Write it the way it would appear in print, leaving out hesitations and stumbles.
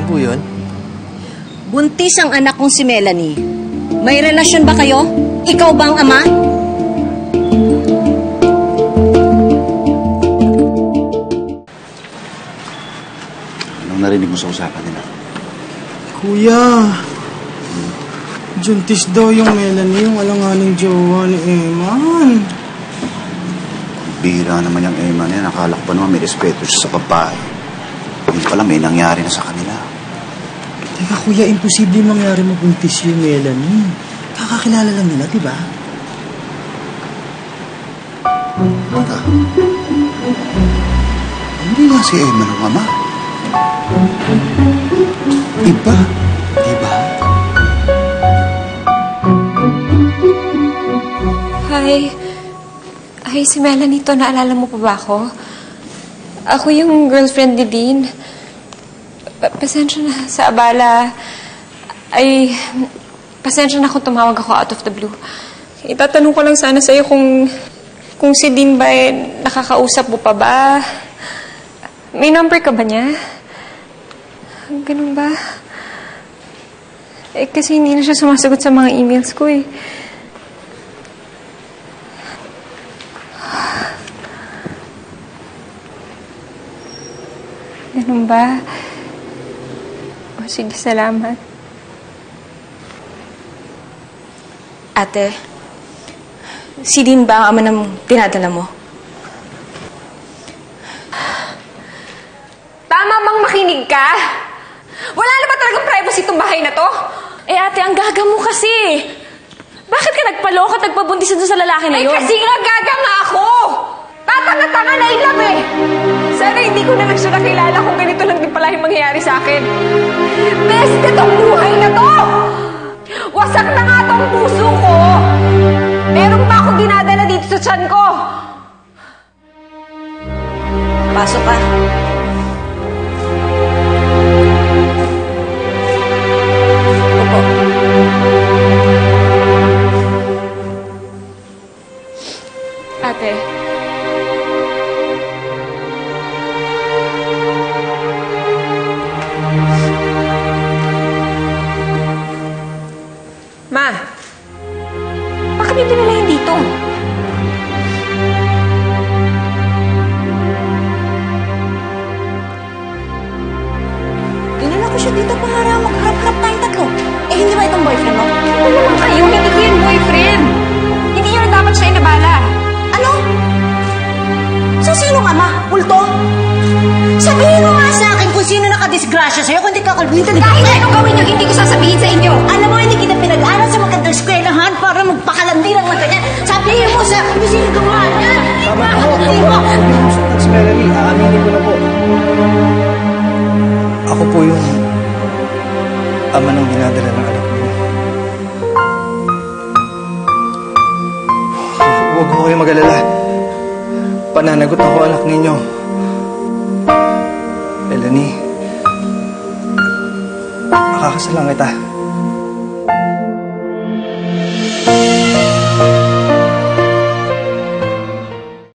po yun? Buntis ang anak kong si Melanie. May relasyon ba kayo? Ikaw ba ang ama? Anong narinig mo sa usapan nila? Kuya, juntis daw yung Melanie, yung alanganing jowa ni Eman. Bihira naman yung Eman yan. Akala ko pa naman may respeto siya sa babae. Hindi pala may nangyari na sa kanila. Teka kuya, imposible mangyari mabuntis yung Melanie. Kakakilala lang nila, di ba? Baka. Hindi nga si Eman ang ama. Iba. Diba? Hi, si Melanie to. Naalala mo pa ba ako? Ako yung girlfriend ni Dean. Pasensya na sa abala. Pasensya na kung tumawag ako out of the blue. Itatanong ko lang sana sa'yo kung si Dean ba nakakausap mo pa ba? May number ka ba niya? Ganun ba? Kasi hindi na siya sumasagot sa mga emails ko eh. Ganun ba? O sige, salamat. Ate, si Dean ba ang ama ng dinadala mo? Tama bang makinig ka? Wala na ba talagang privacy itong bahay na to? Ate, ang gaga mo kasi. Bakit ka nagpaloko at nagpabuntis doon sa lalaki na yun? Kasi nga gaga nga ako! Tatanga-tanga na ilam eh! Sana hindi ko na lang siya nakilala kung ganito lang din pala yung mangyayari sa akin. Beste tong buhay na to! Wasak na nga tong puso ko! Meron pa akong dinadala dito sa tiyan ko! Pasok ka. Opo. Ate. Ma, bakit niyo dinala yan dito? Dinala ko siya dito para magharap-harap tayong tatlo. Hindi ba itong boyfriend mo? Ano naman kayo? Hindi ko yung boyfriend. Hindi yun dapat siya inabala. Ano? So, sino ka ma? Multo? Sabihin mo nga sa akin kung sino nakadisgrasya sa'yo, kung hindi ka kalbuhin talaga. Kahit anong gawin niyo, hindi ko sasabihin sa inyo. Alam mo, hindi kita pinag-aral sa magandang eskwelahan para magpakalandi lang ng ganyan. Sabihin mo sa kung sino gumawa niyan. Tama na po. Mas Melanie, aaminin ko na po. Ako po yung ama ng dinadala ng anak niyo. Huwag ko kayo mag-alala. Pananagot ako anak ninyo. Melanie, makakasalang kita.